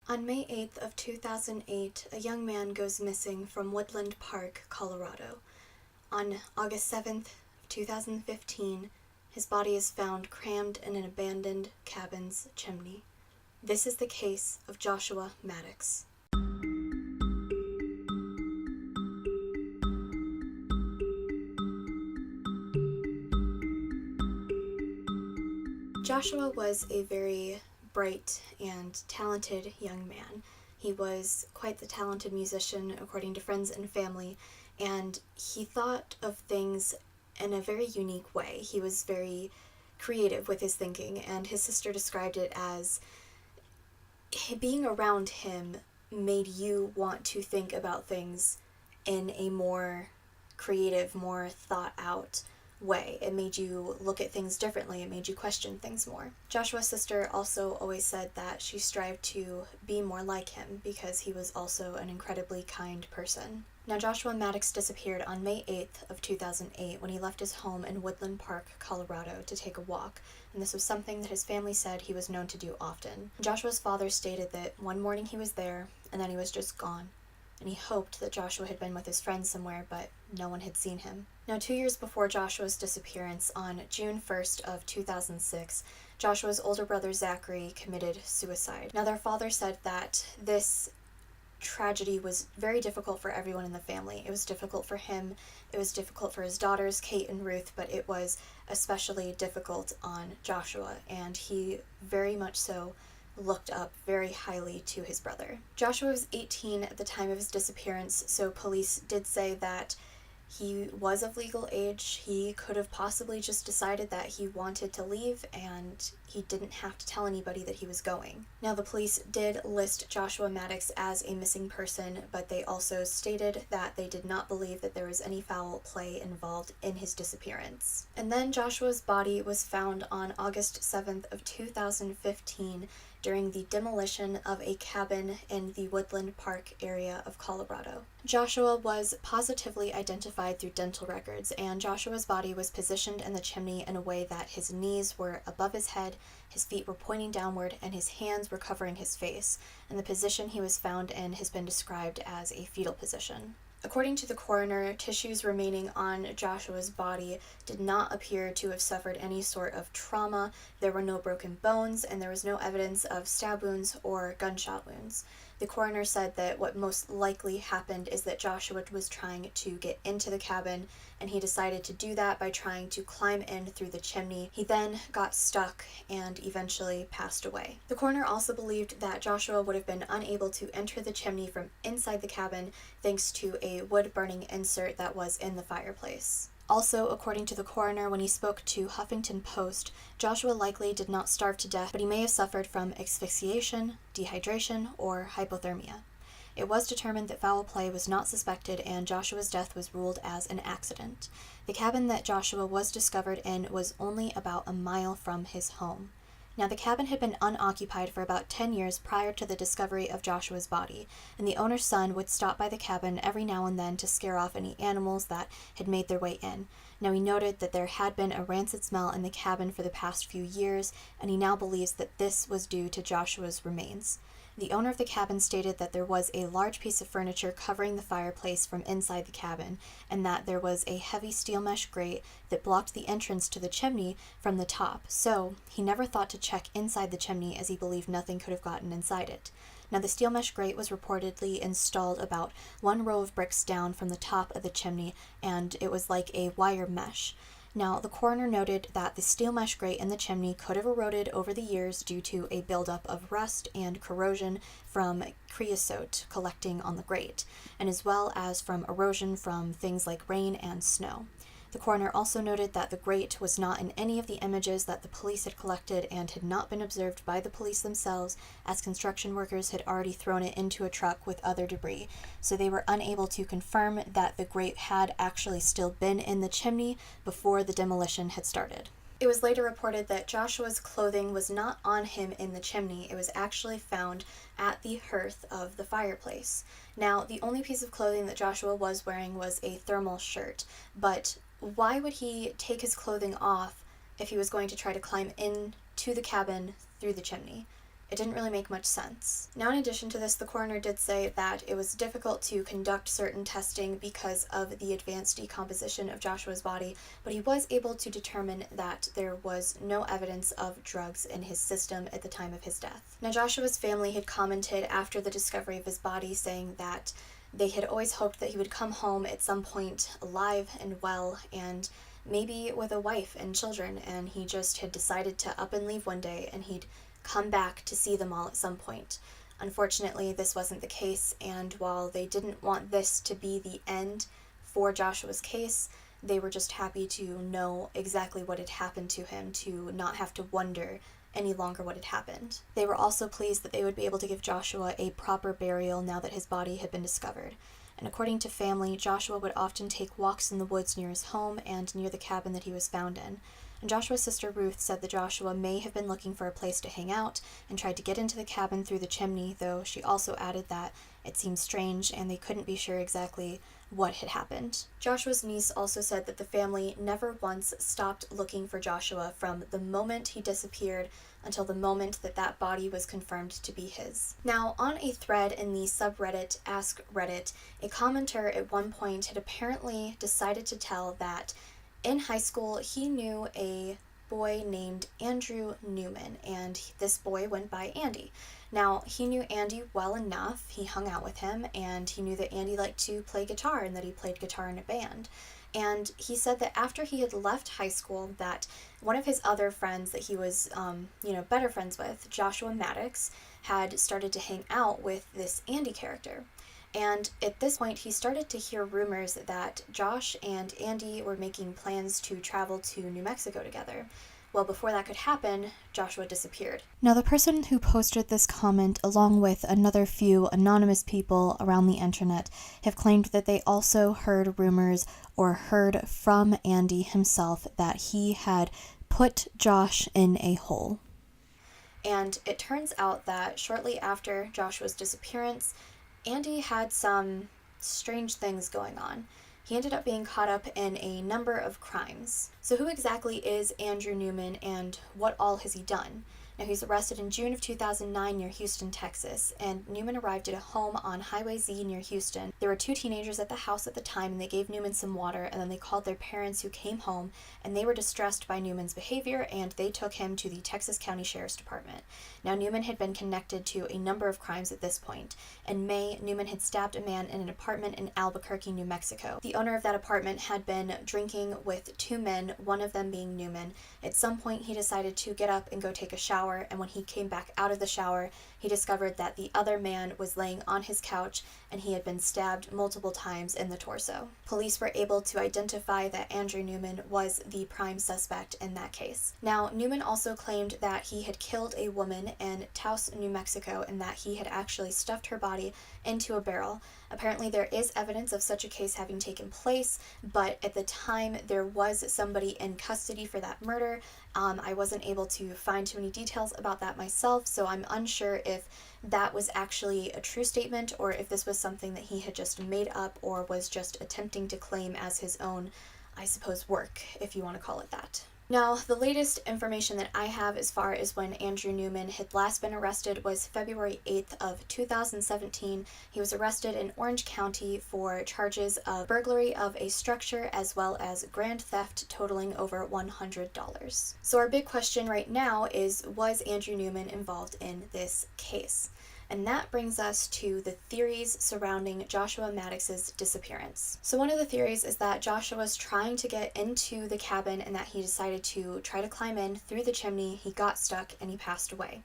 On May 8th of 2008, a young man goes missing from Woodland Park, Colorado. On August 7th of 2015, his body is found crammed in an abandoned cabin's chimney. This is the case of Joshua Maddux. Joshua was a very bright and talented young man. He was quite the talented musician, according to friends and family, and he thought of things in a very unique way. He was very creative with his thinking, and his sister described it as being around him made you want to think about things in a more creative, more thought out way. It made you look at things differently. It made you question things more. Joshua's sister also always said that she strived to be more like him because he was also an incredibly kind person. Now, Joshua Maddux disappeared on May 8th of 2008 when he left his home in Woodland Park, Colorado to take a walk, and this was something that his family said he was known to do often. Joshua's father stated that one morning he was there and then he was just gone, and he hoped that Joshua had been with his friends somewhere, but no one had seen him. Now, 2 years before Joshua's disappearance, on June 1st of 2006, Joshua's older brother Zachary committed suicide. Now, their father said that this tragedy was very difficult for everyone in the family. It was difficult for him, it was difficult for his daughters, Kate and Ruth, but it was especially difficult on Joshua, and he very much so looked up very highly to his brother. Joshua was 18 at the time of his disappearance, so police did say that he was of legal age. He could have possibly just decided that he wanted to leave and he didn't have to tell anybody that he was going. Now, the police did list Joshua Maddux as a missing person, but they also stated that they did not believe that there was any foul play involved in his disappearance. And then Joshua's body was found on August 7th of 2015 during the demolition of a cabin in the Woodland Park area of Colorado. Joshua was positively identified through dental records, and Joshua's body was positioned in the chimney in a way that his knees were above his head, his feet were pointing downward, and his hands were covering his face, and the position he was found in has been described as a fetal position. According to the coroner, tissues remaining on Joshua's body did not appear to have suffered any sort of trauma. There were no broken bones, and there was no evidence of stab wounds or gunshot wounds. The coroner said that what most likely happened is that Joshua was trying to get into the cabin, and he decided to do that by trying to climb in through the chimney. He then got stuck and eventually passed away. The coroner also believed that Joshua would have been unable to enter the chimney from inside the cabin thanks to a wood-burning insert that was in the fireplace. Also, according to the coroner, when he spoke to Huffington Post, Joshua likely did not starve to death, but he may have suffered from asphyxiation, dehydration, or hypothermia. It was determined that foul play was not suspected, and Joshua's death was ruled as an accident. The cabin that Joshua was discovered in was only about a mile from his home. Now, the cabin had been unoccupied for about 10 years prior to the discovery of Joshua's body, and the owner's son would stop by the cabin every now and then to scare off any animals that had made their way in. Now, he noted that there had been a rancid smell in the cabin for the past few years, and he now believes that this was due to Joshua's remains. The owner of the cabin stated that there was a large piece of furniture covering the fireplace from inside the cabin, and that there was a heavy steel mesh grate that blocked the entrance to the chimney from the top, so he never thought to check inside the chimney as he believed nothing could have gotten inside it. Now, the steel mesh grate was reportedly installed about one row of bricks down from the top of the chimney, and it was like a wire mesh. Now, the coroner noted that the steel mesh grate in the chimney could have eroded over the years due to a buildup of rust and corrosion from creosote collecting on the grate, and as well as from erosion from things like rain and snow. The coroner also noted that the grate was not in any of the images that the police had collected and had not been observed by the police themselves, as construction workers had already thrown it into a truck with other debris, so they were unable to confirm that the grate had actually still been in the chimney before the demolition had started. It was later reported that Joshua's clothing was not on him in the chimney. It was actually found at the hearth of the fireplace. Now, the only piece of clothing that Joshua was wearing was a thermal shirt, but why would he take his clothing off if he was going to try to climb in to the cabin through the chimney? It didn't really make much sense. Now, in addition to this, the coroner did say that it was difficult to conduct certain testing because of the advanced decomposition of Joshua's body, but he was able to determine that there was no evidence of drugs in his system at the time of his death. Now, Joshua's family had commented after the discovery of his body saying that they had always hoped that he would come home at some point alive and well, and maybe with a wife and children, and he just had decided to up and leave one day, and he'd come back to see them all at some point. Unfortunately, this wasn't the case, and while they didn't want this to be the end for Joshua's case, they were just happy to know exactly what had happened to him, to not have to wonder any longer what had happened. They were also pleased that they would be able to give Joshua a proper burial now that his body had been discovered. And according to family, Joshua would often take walks in the woods near his home and near the cabin that he was found in. And Joshua's sister Ruth said that Joshua may have been looking for a place to hang out and tried to get into the cabin through the chimney, though she also added that it seemed strange and they couldn't be sure exactly what had happened. Joshua's niece also said that the family never once stopped looking for Joshua from the moment he disappeared until the moment that that body was confirmed to be his. Now, on a thread in the subreddit Ask Reddit, a commenter at one point had apparently decided to tell that in high school he knew a boy named Andrew Newman, and this boy went by Andy. Now, he knew Andy well enough, he hung out with him, and he knew that Andy liked to play guitar and that he played guitar in a band. And he said that after he had left high school, that one of his other friends that he was, better friends with, Joshua Maddux, had started to hang out with this Andy character. And at this point, he started to hear rumors that Josh and Andy were making plans to travel to New Mexico together. Well, before that could happen, Joshua disappeared. Now, the person who posted this comment, along with another few anonymous people around the internet, have claimed that they also heard rumors or heard from Andy himself that he had put Josh in a hole. And it turns out that shortly after Joshua's disappearance, Andy had some strange things going on. He ended up being caught up in a number of crimes. So who exactly is Andrew Newman and what all has he done? Now, he's arrested in June of 2009 near Houston, Texas, and Newman arrived at a home on Highway Z near Houston. There were two teenagers at the house at the time, and they gave Newman some water, and then they called their parents who came home, and they were distressed by Newman's behavior, and they took him to the Texas County Sheriff's Department. Now, Newman had been connected to a number of crimes at this point. In May, Newman had stabbed a man in an apartment in Albuquerque, New Mexico. The owner of that apartment had been drinking with two men, one of them being Newman. At some point, he decided to get up and go take a shower, and when he came back out of the shower, he discovered that the other man was laying on his couch and he had been stabbed multiple times in the torso. Police were able to identify that Andrew Newman was the prime suspect in that case. Now, Newman also claimed that he had killed a woman in Taos, New Mexico, and that he had actually stuffed her body into a barrel. Apparently, there is evidence of such a case having taken place, but at the time, there was somebody in custody for that murder. I wasn't able to find too many details about that myself, so I'm unsure if that was actually a true statement or if this was something that he had just made up or was just attempting to claim as his own, I suppose, work, if you want to call it that. Now, the latest information that I have as far as when Andrew Newman had last been arrested was February 8th of 2017. He was arrested in Orange County for charges of burglary of a structure as well as grand theft totaling over $100. So our big question right now is, was Andrew Newman involved in this case? And that brings us to the theories surrounding Joshua Maddux's disappearance. So one of the theories is that Joshua was trying to get into the cabin and that he decided to try to climb in through the chimney, he got stuck, and he passed away.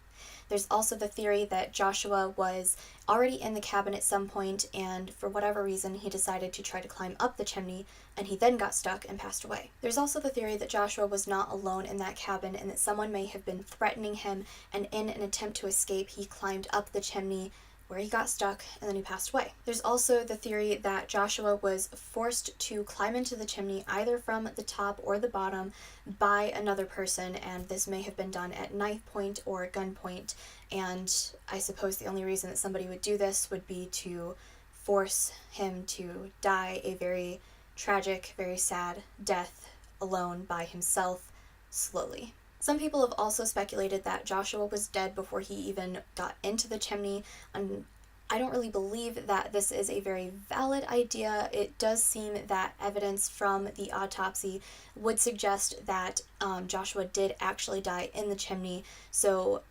There's also the theory that Joshua was already in the cabin at some point, and for whatever reason, he decided to try to climb up the chimney, and he then got stuck and passed away. There's also the theory that Joshua was not alone in that cabin, and that someone may have been threatening him, and in an attempt to escape, he climbed up the chimney, where he got stuck, and then he passed away. There's also the theory that Joshua was forced to climb into the chimney either from the top or the bottom by another person, and this may have been done at knife point or gunpoint, and I suppose the only reason that somebody would do this would be to force him to die a very tragic, very sad death alone by himself, slowly. Some people have also speculated that Joshua was dead before he even got into the chimney, and I don't really believe that this is a very valid idea. It does seem that evidence from the autopsy would suggest that Joshua did actually die in the chimney, so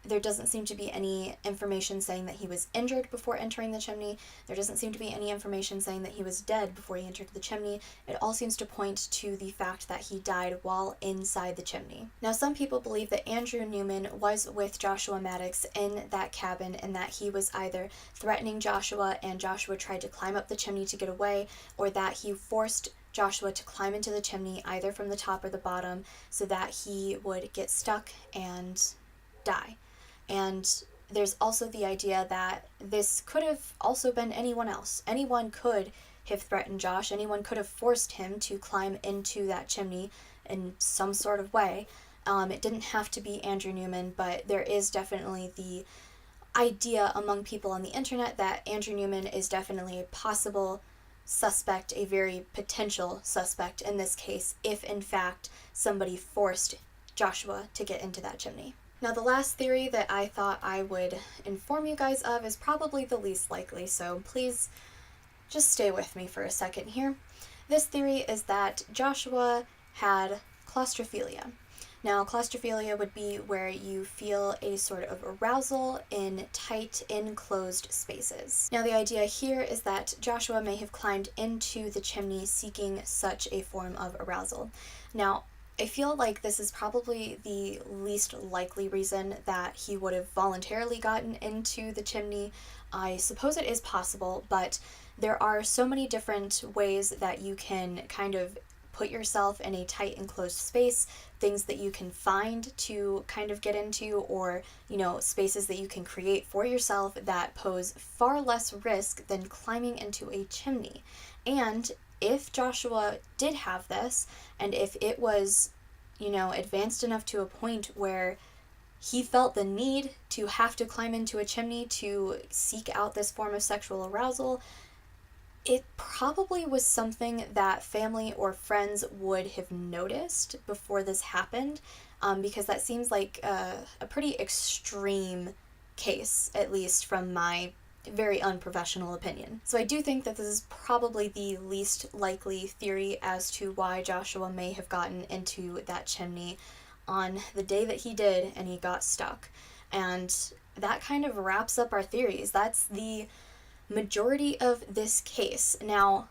there doesn't seem to be any information saying that he was injured before entering the chimney. There doesn't seem to be any information saying that he was dead before he entered the chimney. It all seems to point to the fact that he died while inside the chimney. Now, some people believe that Andrew Newman was with Joshua Maddux in that cabin and that he was either threatening Joshua and Joshua tried to climb up the chimney to get away, or that he forced Joshua to climb into the chimney either from the top or the bottom so that he would get stuck and die. And there's also the idea that this could have also been anyone else. Anyone could have threatened Josh. Anyone could have forced him to climb into that chimney in some sort of way. It didn't have to be Andrew Newman, but there is definitely the idea among people on the internet that Andrew Newman is definitely a possible suspect, a very potential suspect in this case, if in fact somebody forced Joshua to get into that chimney. Now, the last theory that I thought I would inform you guys of is probably the least likely, so please just stay with me for a second here. This theory is that Joshua had claustrophobia. Now, claustrophobia would be where you feel a sort of arousal in tight, enclosed spaces. Now, the idea here is that Joshua may have climbed into the chimney seeking such a form of arousal. Now, I feel like this is probably the least likely reason that he would have voluntarily gotten into the chimney. I suppose it is possible, but there are so many different ways that you can kind of put yourself in a tight enclosed space, things that you can find to kind of get into, or, spaces that you can create for yourself that pose far less risk than climbing into a chimney. And if Joshua did have this, and if it was, advanced enough to a point where he felt the need to have to climb into a chimney to seek out this form of sexual arousal, it probably was something that family or friends would have noticed before this happened, because that seems like a pretty extreme case, at least from my very unprofessional opinion. So I do think that this is probably the least likely theory as to why Joshua may have gotten into that chimney on the day that he did and he got stuck. And that kind of wraps up our theories. That's the majority of this case. Now,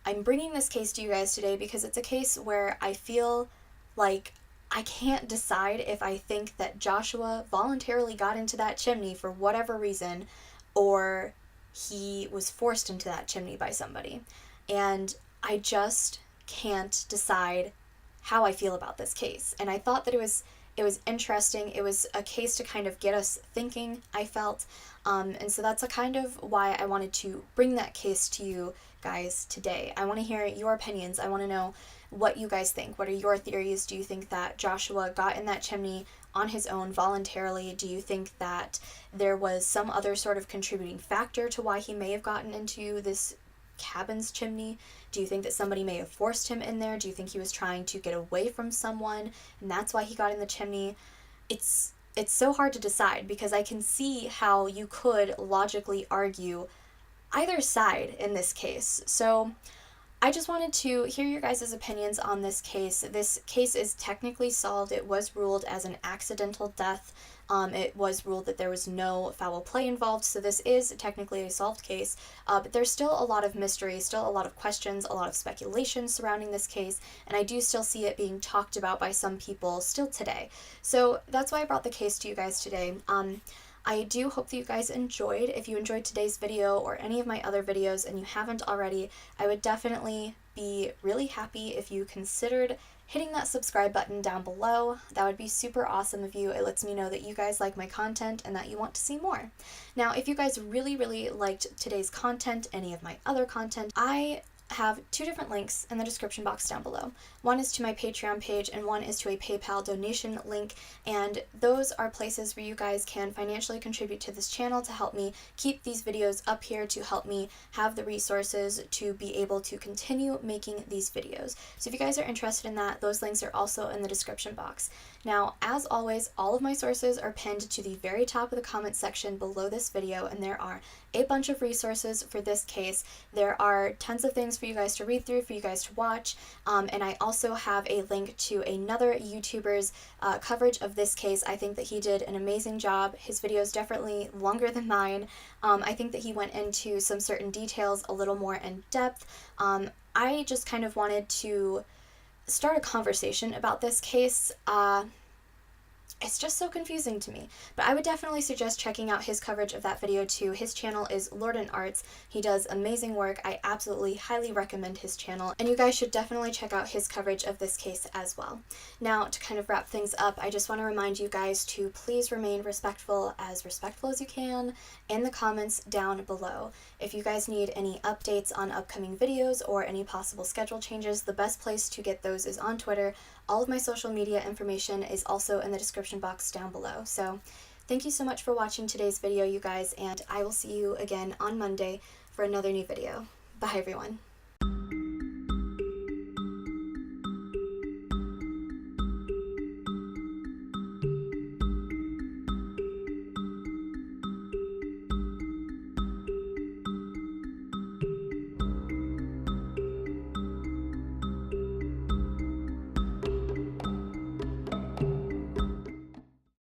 I'm bringing this case to you guys today because it's a case where I feel like I can't decide if I think that Joshua voluntarily got into that chimney for whatever reason, or he was forced into that chimney by somebody. And I just can't decide how I feel about this case. And I thought that it was interesting. It was a case to kind of get us thinking, I felt. And so that's a kind of why I wanted to bring that case to you guys today. I want to hear your opinions. I want to know what you guys think. What are your theories? Do you think that Joshua got in that chimney on his own voluntarily? Do you think that there was some other sort of contributing factor to why he may have gotten into this cabin's chimney? Do you think that somebody may have forced him in there? Do you think he was trying to get away from someone and that's why he got in the chimney? It's so hard to decide because I can see how you could logically argue either side in this case. So I just wanted to hear your guys' opinions on this case. This case is technically solved. It was ruled as an accidental death. It was ruled that there was no foul play involved, so this is technically a solved case, but there's still a lot of mystery, still a lot of questions, a lot of speculation surrounding this case, and I do still see it being talked about by some people still today. So that's why I brought the case to you guys today. I do hope that you guys enjoyed. If you enjoyed today's video or any of my other videos and you haven't already, I would definitely be really happy if you considered hitting that subscribe button down below. That would be super awesome of you. It lets me know that you guys like my content and that you want to see more. Now, if you guys really liked today's content, any of my other content, I have two different links in the description box down below. One is to my Patreon page and one is to a PayPal donation link, and those are places where you guys can financially contribute to this channel to help me keep these videos up here, to help me have the resources to be able to continue making these videos. So if you guys are interested in that, those links are also in the description box. Now, as always, all of my sources are pinned to the very top of the comment section below this video, and there are a bunch of resources for this case. There are tons of things for you guys to read through, for you guys to watch, and I also have a link to another YouTuber's coverage of this case. I think that he did an amazing job. His video is definitely longer than mine. I think that he went into some certain details a little more in depth. I just kind of wanted to start a conversation about this case. It's just so confusing to me. But I would definitely suggest checking out his coverage of that video too. His channel is Lord and Arts. He does amazing work. I absolutely highly recommend his channel, and you guys should definitely check out his coverage of this case as well. Now, to kind of wrap things up, I just want to remind you guys to please remain respectful as you can in the comments down below. If you guys need any updates on upcoming videos or any possible schedule changes, the best place to get those is on Twitter. All of my social media information is also in the description box down below. So thank you so much for watching today's video, you guys, and I will see you again on Monday for another new video. Bye, everyone.